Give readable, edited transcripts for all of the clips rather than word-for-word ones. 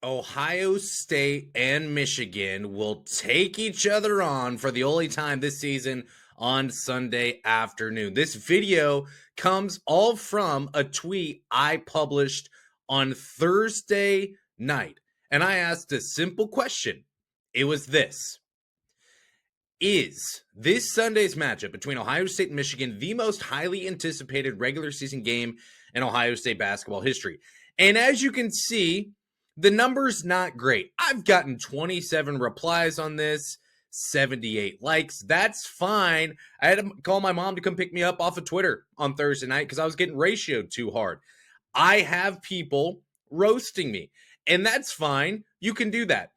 Ohio State and Michigan will take each other on for the only time this season on Sunday afternoon. This video comes all from a tweet I published on Thursday night. And I asked a simple question. It was this: is this Sunday's matchup between Ohio State and Michigan the most highly anticipated regular season game in Ohio State basketball history? And as you can see, the number's not great. I've gotten 27 replies on this, 78 likes. That's fine. I had to call my mom to come pick me up off of Twitter on Thursday night because I was getting ratioed too hard. I have people roasting me, and that's fine. You can do that.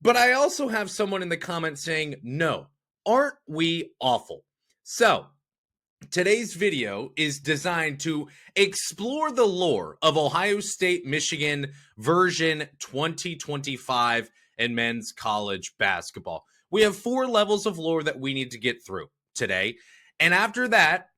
But I also have someone in the comments saying, no, aren't we awful? So today's video is designed to explore the lore of Ohio State, Michigan version 2025 in men's college basketball. We have 4 levels of lore that we need to get through today. And after that,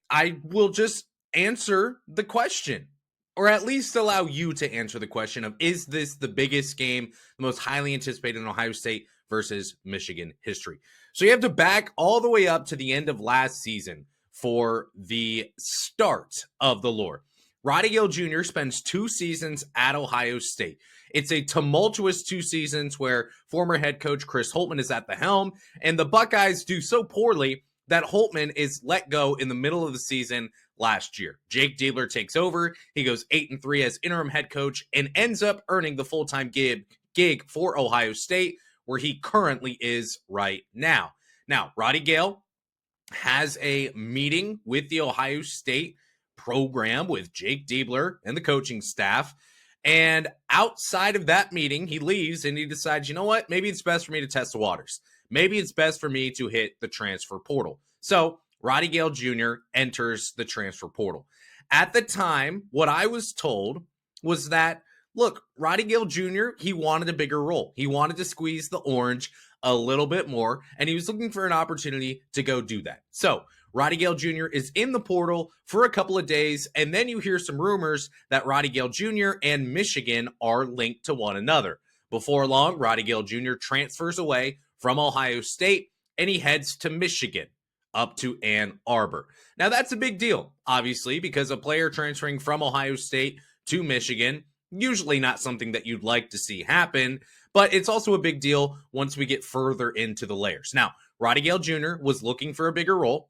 I will just answer the question, or at least allow you to answer the question of, is this the biggest game, the most highly anticipated in Ohio State versus Michigan history? So you have to back all the way up to the end of last season for the start of the lore. Roddy Gale Jr. spends 2 seasons at Ohio State. It's a tumultuous 2 seasons where former head coach Chris Holtmann is at the helm, and the Buckeyes do so poorly that Holtmann is let go in the middle of the season last year. Jake Diebler takes over. He goes 8-3 as interim head coach and ends up earning the full-time gig for Ohio State, where he currently is right now. Now, Roddy Gale has a meeting with the Ohio State program with Jake Diebler and the coaching staff. And outside of that meeting, he leaves and he decides, you know what? Maybe it's best for me to test the waters. Maybe it's best for me to hit the transfer portal. So Roddy Gale Jr. enters the transfer portal. At the time, what I was told was that, look, Roddy Gale Jr., he wanted a bigger role. He wanted to squeeze the orange a little bit more, and he was looking for an opportunity to go do that. So Roddy Gale Jr. is in the portal for a couple of days, and then you hear some rumors that Roddy Gale Jr. and Michigan are linked to one another. Before long, Roddy Gale Jr. transfers away from Ohio State, and he heads to Michigan, up to Ann Arbor. Now, that's a big deal, obviously, because a player transferring from Ohio State to Michigan, usually not something that you'd like to see happen, but it's also a big deal once we get further into the layers. Now, Roddy Gale Jr. was looking for a bigger role,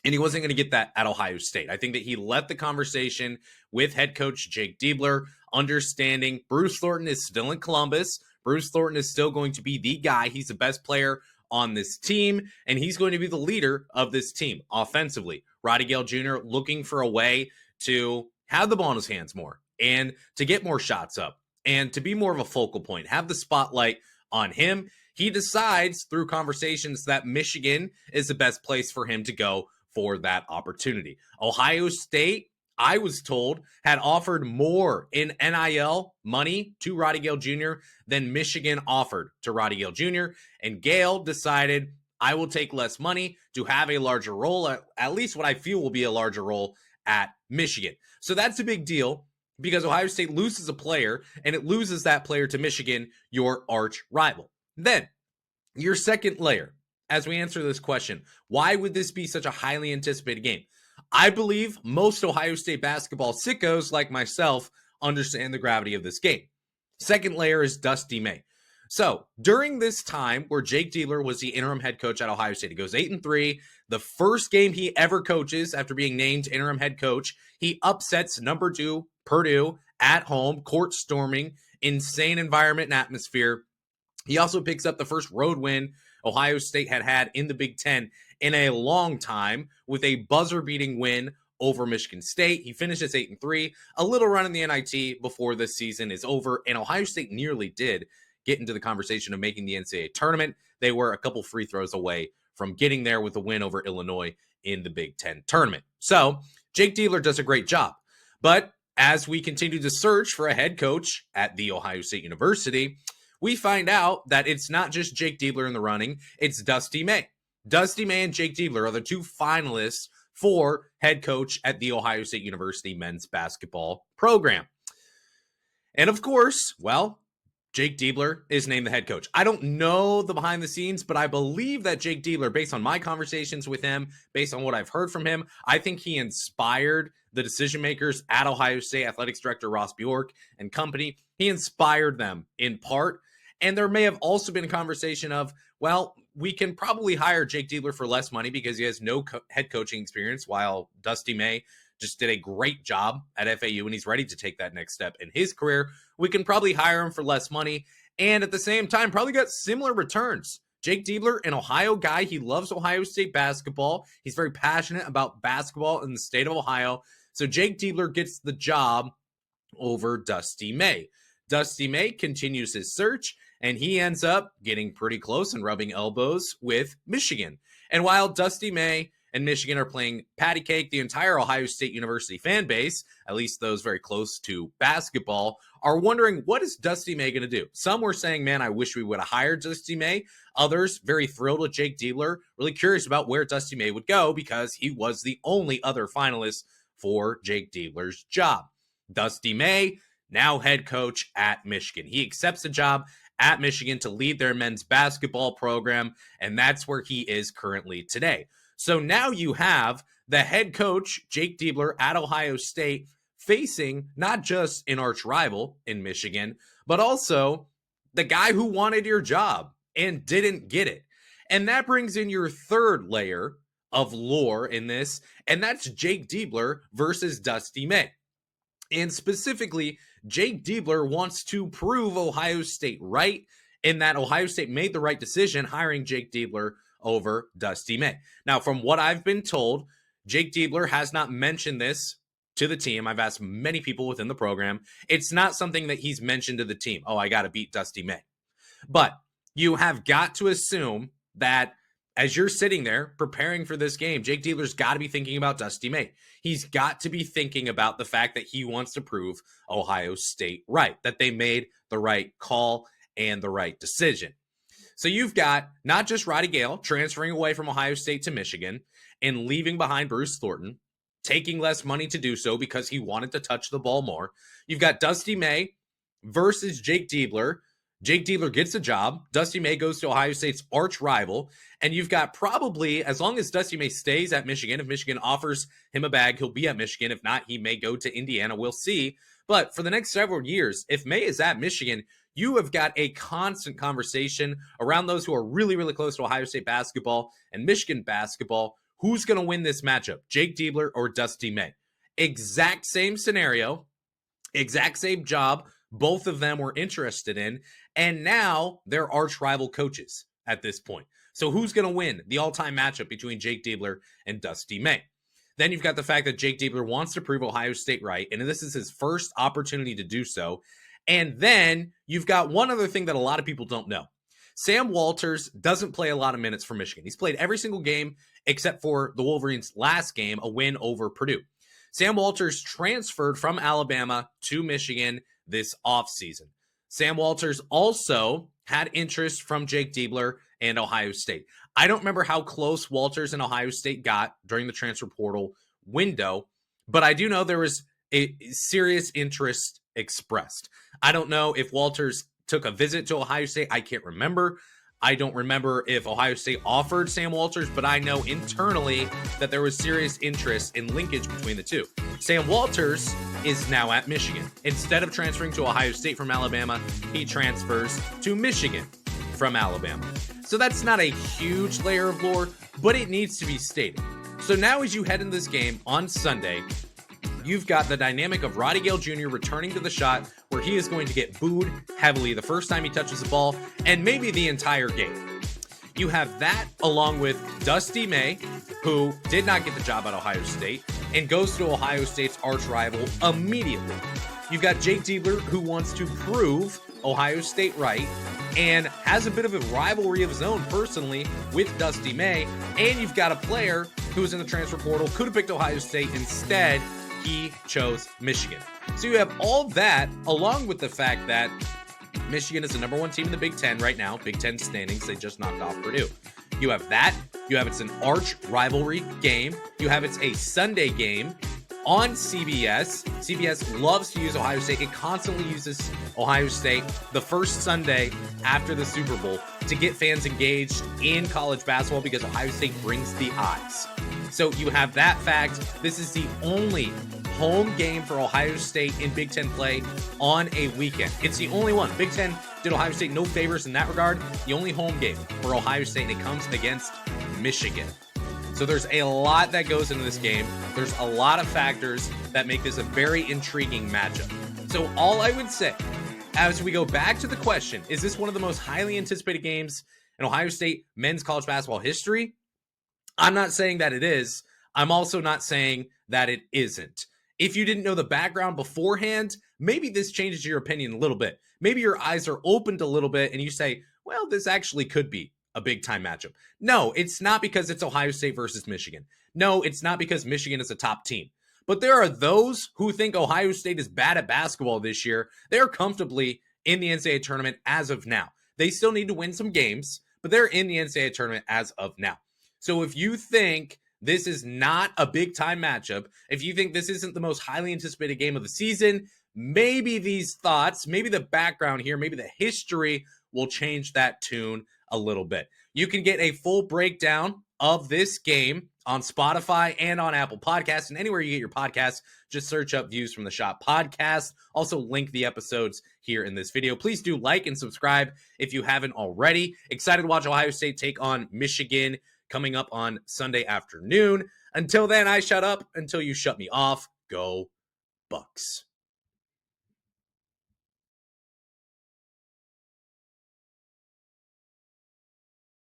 and he wasn't going to get that at Ohio State. I think that he left the conversation with head coach Jake Diebler, understanding Bruce Thornton is still in Columbus. Bruce Thornton is still going to be the guy. He's the best player on this team, and he's going to be the leader of this team offensively. Roddy Gale Jr. looking for a way to have the ball in his hands more and to get more shots up and to be more of a focal point, have the spotlight on him. He decides through conversations that Michigan is the best place for him to go for that opportunity. Ohio State, I was told, had offered more in NIL money to Roddy Gale Jr. than Michigan offered to Roddy Gale Jr. And Gale decided, I will take less money to have a larger role, at least what I feel will be a larger role at Michigan. So that's a big deal because Ohio State loses a player, and it loses that player to Michigan, your arch rival. Then, your second layer, as we answer this question, why would this be such a highly anticipated game? I believe most Ohio State basketball sickos like myself understand the gravity of this game. Second layer is Dusty May. So during this time where Jake Diebler was the interim head coach at Ohio State, he goes 8-3. The first game he ever coaches after being named interim head coach, he upsets number 2 Purdue at home, court storming, insane environment and atmosphere. He also picks up the first road win Ohio State had in the Big Ten in a long time with a buzzer-beating win over Michigan State. He finishes 8-3, a little run in the NIT before the season is over, and Ohio State nearly did get into the conversation of making the NCAA tournament. They were a couple free throws away from getting there with a win over Illinois in the Big Ten tournament. So Jake Diebler does a great job. But as we continue to search for a head coach at The Ohio State University, we find out that it's not just Jake Diebler in the running, it's Dusty May. Dusty May and Jake Diebler are the 2 finalists for head coach at The Ohio State University men's basketball program. And of course, well, Jake Diebler is named the head coach. I don't know the behind the scenes, but I believe that Jake Diebler, based on my conversations with him, based on what I've heard from him, I think he inspired the decision makers at Ohio State, athletics director Ross Bjork and company. He inspired them in part. And there may have also been a conversation of, well, we can probably hire Jake Diebler for less money because he has no head coaching experience, while Dusty May just did a great job at FAU and he's ready to take that next step in his career. We can probably hire him for less money and at the same time probably get similar returns. Jake Diebler, an Ohio guy, he loves Ohio State basketball. He's very passionate about basketball in the state of Ohio. So Jake Diebler gets the job over Dusty May. Dusty May continues his search and he ends up getting pretty close and rubbing elbows with Michigan. And while Dusty May and Michigan are playing patty cake, the entire Ohio State University fan base, at least those very close to basketball, are wondering, what is Dusty May going to do? Some were saying, man, I wish we would have hired Dusty May. Others very thrilled with Jake Diebler, really curious about where Dusty May would go because he was the only other finalist for Jake Diebler's job. Dusty May, now head coach at Michigan. He accepts the job at Michigan to lead their men's basketball program, and that's where he is currently today. So now you have the head coach, Jake Diebler, at Ohio State, facing not just an arch rival in Michigan, but also the guy who wanted your job and didn't get it. And that brings in your third layer of lore in this, and that's Jake Diebler versus Dusty May. And specifically, Jake Diebler wants to prove Ohio State right, in that Ohio State made the right decision hiring Jake Diebler over Dusty May. Now, from what I've been told, Jake Diebler has not mentioned this to the team. I've asked many people within the program. It's not something that he's mentioned to the team. Oh, I got to beat Dusty May. But you have got to assume that as you're sitting there preparing for this game, Jake Diebler's got to be thinking about Dusty May. He's got to be thinking about the fact that he wants to prove Ohio State right, that they made the right call and the right decision. So you've got not just Roddy Gale transferring away from Ohio State to Michigan and leaving behind Bruce Thornton, taking less money to do so because he wanted to touch the ball more. You've got Dusty May versus Jake Diebler. Jake Diebler gets a job. Dusty May goes to Ohio State's arch rival. And you've got probably, as long as Dusty May stays at Michigan, if Michigan offers him a bag, he'll be at Michigan. If not, he may go to Indiana. We'll see. But for the next several years, if May is at Michigan, you have got a constant conversation around those who are really, really close to Ohio State basketball and Michigan basketball. Who's going to win this matchup, Jake Diebler or Dusty May? Exact same scenario, exact same job. Both of them were interested in, and now they're arch rival coaches at this point. So who's going to win the all-time matchup between Jake Diebler and Dusty May? Then you've got the fact that Jake Diebler wants to prove Ohio State right, and this is his first opportunity to do so. And then you've got one other thing that a lot of people don't know. Sam Walters doesn't play a lot of minutes for Michigan. He's played every single game except for the Wolverines' last game, a win over Purdue. Sam Walters transferred from Alabama to Michigan this offseason. Sam Walters also had interest from Jake Diebler and Ohio State. I don't remember how close Walters and Ohio State got during the transfer portal window, but I do know there was a serious interest expressed. I don't know if Walters took a visit to Ohio State. I can't remember. I don't remember if Ohio State offered Sam Walters, but I know internally that there was serious interest in linkage between the two. Sam Walters is now at Michigan. Instead of transferring to Ohio State from Alabama, he transfers to Michigan from Alabama. So that's not a huge layer of lore, but it needs to be stated. So now as you head in this game on Sunday, you've got the dynamic of Roddy Gale Jr. returning to the shot where he is going to get booed heavily the first time he touches the ball and maybe the entire game. You have that along with Dusty May, who did not get the job at Ohio State and goes to Ohio State's arch rival immediately. You've got Jake Diebler, who wants to prove Ohio State right and has a bit of a rivalry of his own personally with Dusty May. And you've got a player who's in the transfer portal, could have picked Ohio State. Instead, he chose Michigan. So you have all that, along with the fact that Michigan is the number one team in the Big Ten right now, Big Ten standings. They just knocked off Purdue. You have that. You have it's an arch rivalry game. You have it's a Sunday game. on CBS. CBS loves to use Ohio State. It constantly uses Ohio State the first Sunday after the Super Bowl to get fans engaged in college basketball because Ohio State brings the eyes. So you have that fact. This is the only home game for Ohio State in Big Ten play on a weekend. It's the only one. Big Ten did Ohio State no favors in that regard. The only home game for Ohio State, and it comes against Michigan. So there's a lot that goes into this game. There's a lot of factors that make this a very intriguing matchup. So all I would say, as we go back to the question, is this one of the most highly anticipated games in Ohio State men's college basketball history? I'm not saying that it is. I'm also not saying that it isn't. If you didn't know the background beforehand, maybe this changes your opinion a little bit. Maybe your eyes are opened a little bit and you say, well, this actually could be a big time matchup. No, it's not because it's Ohio State versus Michigan. No, it's not because Michigan is a top team. But there are those who think Ohio State is bad at basketball this year. They're comfortably in the NCAA tournament as of now. They still need to win some games, but they're in the NCAA tournament as of now. So if you think this is not a big time matchup, if you think this isn't the most highly anticipated game of the season, maybe these thoughts, maybe the background here, maybe the history will change that tune a little bit. You can get a full breakdown of this game on Spotify and on Apple Podcasts, and anywhere you get your podcasts, just search up Views from the Shop podcast. Also link the episodes here in this video. Please do like and subscribe if you haven't already. Excited to watch Ohio State take on Michigan coming up on Sunday afternoon. Until then, I shut up until you shut me off. Go Bucks.